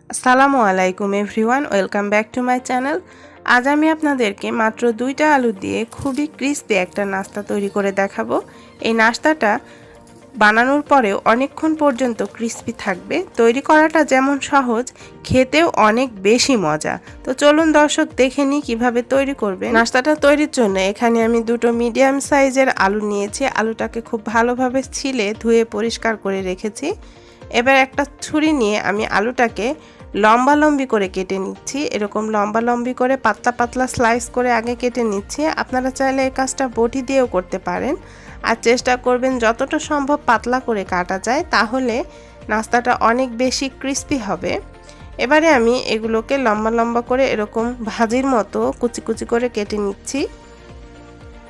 আসসালামু আলাইকুম everyone, welcome back to my channel. আজ আমি আপনাদেরকে মাত্র 2টা আলু দিয়ে খুবই ক্রিস্পি একটা নাস্তা তৈরি করে দেখাবো। এই নাস্তাটা বানানোর পরেও অনেকক্ষণ পর্যন্ত ক্রিস্পি থাকবে। তৈরি করাটা যেমন সহজ, খেতেও অনেক বেশি মজা। তো চলুন দর্শক দেখে নিই কীভাবে তৈরি করবে। নাস্তাটা তৈরির জন্য এখানে আমি 2টো মিডিয়াম সাইজের আলু নিয়েছি। আলুটাকে খুব ভালোভাবে ছিলে ধুয়ে পরিষ্কার করে রেখেছি। এবার একটা ছুরি নিয়ে আমি আলুটাকে লম্বালম্বি করে কেটে নিচ্ছি। এরকম লম্বালম্বি করে পাতলা পাতলা স্লাইস করে আগে কেটে নিচ্ছি। আপনারা চাইলে এই কাজটা বটি দিয়েও করতে পারেন, আর চেষ্টা করবেন যতটা সম্ভব পাতলা করে কাটা যায়, তাহলে নাস্তাটা অনেক বেশি ক্রিস্পি হবে। এবারে আমি এগুলোকে লম্বা লম্বা করে এরকম ভাজির মতো কুচি কুচি করে কেটে নিচ্ছি।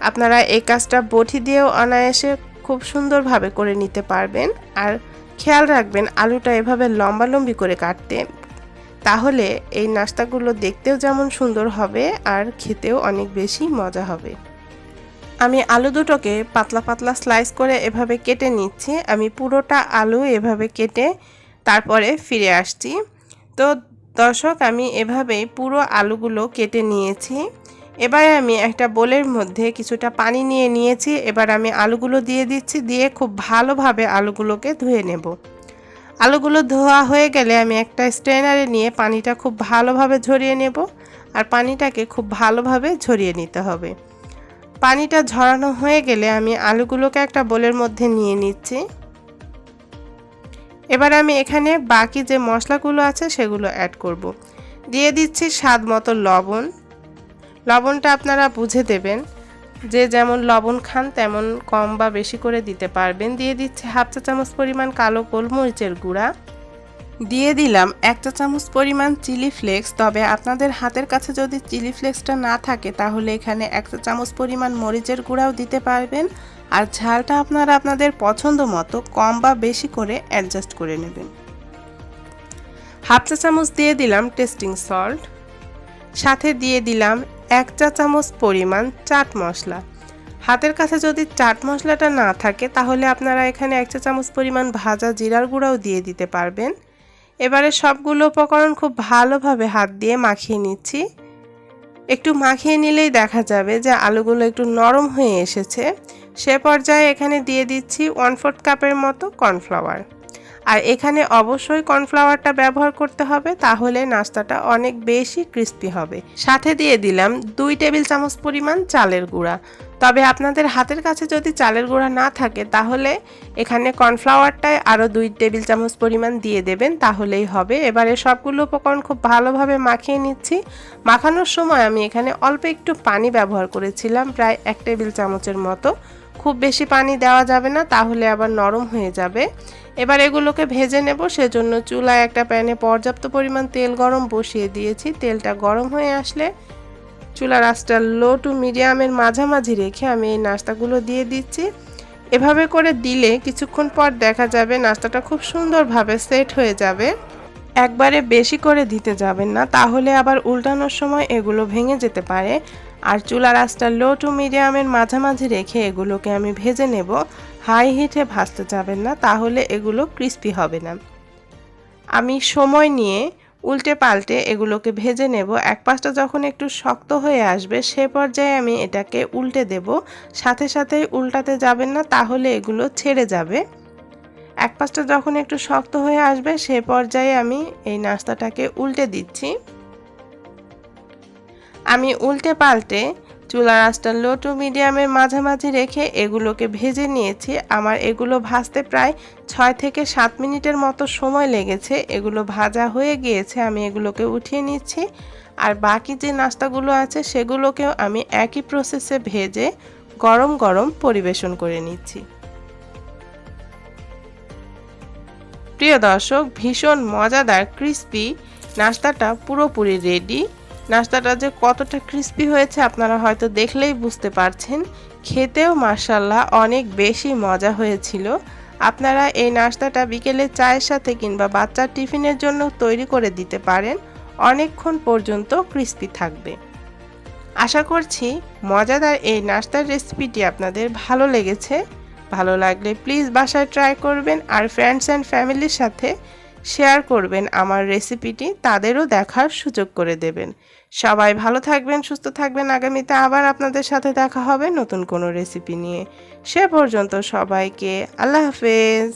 আপনারা এই কাজটা বটি দিয়েও অনায়াসে খুব সুন্দরভাবে করে নিতে পারবেন। আর খেয়াল রাখবেন আলুটা এভাবে লম্বালম্বি করে কাটতে, তাহলে এই নাস্তাগুলো দেখতেও যেমন সুন্দর হবে আর খেতেও অনেক বেশি মজা হবে। আমি আলু দুটোকে পাতলা পাতলা স্লাইস করে এভাবে কেটে নিচ্ছি। আমি পুরোটা আলু এভাবে কেটে তারপরে ফিরে আসছি। তো দর্শক, আমি এভাবেই পুরো আলুগুলো কেটে নিয়েছি। এবারে আমি একটা বোলের মধ্যে কিছুটা পানি নিয়ে নিয়েছি। এবার আমি আলুগুলো দিয়ে দিচ্ছি, দিয়ে খুব ভালোভাবে আলুগুলোকে ধুয়ে নেব। আলুগুলো ধোয়া হয়ে গেলে আমি একটা স্ট্রেনারে নিয়ে পানিটা খুব ভালোভাবে ঝরিয়ে নেব। আর পানিটাকে খুব ভালোভাবে ঝরিয়ে নিতে হবে। পানিটা ঝরানো হয়ে গেলে আমি আলুগুলোকে একটা বোলের মধ্যে নিয়ে নিচ্ছি। এবার আমি এখানে বাকি যে মশলাগুলো আছে সেগুলো অ্যাড করব। দিয়ে দিচ্ছি স্বাদ মতো লবণ। লবণটা আপনারা বুঝে দেবেন, যে যেমন লবণ খান তেমন কম বা বেশি করে দিতে পারবেন। দিয়ে দিচ্ছি 1/2 চা চামচ পরিমাণ কালো গোলমরিচের গুঁড়া। দিয়ে দিলাম 1 চা চামচ পরিমাণ চিলি ফ্লেক্স। তবে আপনাদের হাতের কাছে যদি চিলি ফ্লেক্সটা না থাকে তাহলে এখানে 1 চা চামচ পরিমাণ মরিচের গুঁড়াও দিতে পারবেন। আর ঝালটা আপনারা আপনাদের পছন্দ মতো কম বা বেশি করে অ্যাডজাস্ট করে নেবেন। 1/2 চা চামচ দিয়ে দিলাম টেস্টিং সল্ট। সাথে দিয়ে দিলাম 1 চা চামচ পরিমাণ চাট মশলা। হাতের কাছে যদি চাট মশলাটা না থাকে তাহলে আপনারা এখানে 1 চা চামচ পরিমাণ ভাজা জিরার গুঁড়াও দিয়ে দিতে পারবেন। এবারে সবগুলো উপকরণ খুব ভালোভাবে হাত দিয়ে মাখিয়ে নিচ্ছি। একটু মাখিয়ে নিলেই দেখা যাবে যে আলুগুলো একটু নরম হয়ে এসেছে। সে পর্যায়ে এখানে দিয়ে দিচ্ছি 1/4 কাপের মতো কর্নফ্লাওয়ার। আর এখানে অবশ্যই কর্নফ্লাওয়ারটা ব্যবহার করতে হবে, তাহলে নাস্তাটা অনেক বেশি ক্রিস্পি হবে। সাথে দিয়ে দিলাম 2 টেবিল চামচ পরিমাণ চালের গুঁড়া। তবে আপনাদের হাতের কাছে যদি চালের গুঁড়া না থাকে তাহলে এখানে কর্নফ্লাওয়ারটায় আরও 2 টেবিল চামচ পরিমাণ দিয়ে দেবেন, তাহলেই হবে। এবারে সবগুলো উপকরণ খুব ভালোভাবে মাখিয়ে নিচ্ছি। মাখানোর সময় আমি এখানে অল্প একটু পানি ব্যবহার করেছিলাম, প্রায় 1 টেবিল চামচের মতো। খুব বেশি পানি দেওয়া যাবে না, তাহলে আবার নরম হয়ে যাবে। এবার এগুলোকে ভেজে নেব। সেজন্য চুলায় একটা প্যানে পর্যাপ্ত পরিমাণ তেল গরম বসিয়ে দিয়েছি। তেলটা গরম হয়ে আসলে চুলার আঁচটা লো টু মিডিয়ামের মাঝামাঝি রেখে আমি এই নাস্তাগুলো দিয়ে দিচ্ছি। এভাবে করে দিলে কিছুক্ষণ পর দেখা যাবে নাস্তাটা খুব সুন্দরভাবে সেট হয়ে যাবে। একবারে বেশি করে দিতে যাবেন না, তাহলে আবার উল্টানোর সময় এগুলো ভেঙে যেতে পারে। আর চুলার আঁচটা লো টু মিডিয়ামের মাঝামাঝি রেখে এগুলোকে আমি ভেজে নেব। হাই হিটে ভাজতে যাবেন না, তাহলে এগুলো ক্রিস্পি হবে না। আমি সময় নিয়ে উল্টে পাল্টে এগুলোকে ভেজে নেব। এক পাশটা যখন একটু শক্ত হয়ে আসবে সে পর্যায়ে আমি এটাকে উল্টে দেব। সাথে সাথেই উল্টাতে যাবেন না, তাহলে এগুলো ছেড়ে যাবে। এক পাশটা যখন একটু শক্ত হয়ে আসবে সে পর্যায়ে আমি এই নাস্তাটাকে উল্টে দিচ্ছি। আমি উল্টে পাল্টে চুলার আঁচটা লো টু মিডিয়ামের মাঝামাঝি রেখে এগুলোকে ভেজে নিয়েছি। আমার এগুলো ভাজতে প্রায় 6 থেকে 7 মিনিটের মতো সময় লেগেছে। এগুলো ভাজা হয়ে গিয়েছে, আমি এগুলোকে উঠিয়ে নিচ্ছি। আর বাকি যে নাস্তাগুলো আছে সেগুলোকেও আমি একই প্রসেসে ভেজে গরম গরম পরিবেশন করে নিচ্ছি। প্রিয় দর্শক, ভীষণ মজাদার ক্রিস্পি নাস্তাটা পুরোপুরি রেডি। নাস্তাটা যে কতটা ক্রিস্পি হয়েছে আপনারা হয়তো দেখলেই বুঝতে পারছেন। খেতেও মাশাআল্লাহ অনেক বেশি মজা হয়েছিল। আপনারা এই নাস্তাটা বিকেলে চায়ের সাথে কিংবা বাচ্চার টিফিনের জন্য তৈরি করে দিতে পারেন। অনেকক্ষণ পর্যন্ত ক্রিস্পি থাকবে। আশা করছি মজাদার এই নাস্তার রেসিপিটি আপনাদের ভালো লেগেছে। ভালো লাগলে প্লিজ বাসায় ট্রাই করবেন আর ফ্রেন্ডস অ্যান্ড ফ্যামিলির সাথে শেয়ার করবেন আমার রেসিপিটি, তাদেরও দেখার সুযোগ করে দেবেন। সবাই ভালো থাকবেন, সুস্থ থাকবেন। আগামীতে আবার আপনাদের সাথে দেখা হবে নতুন কোনো রেসিপি নিয়ে। সে পর্যন্ত সবাইকে আল্লাহ হাফেজ।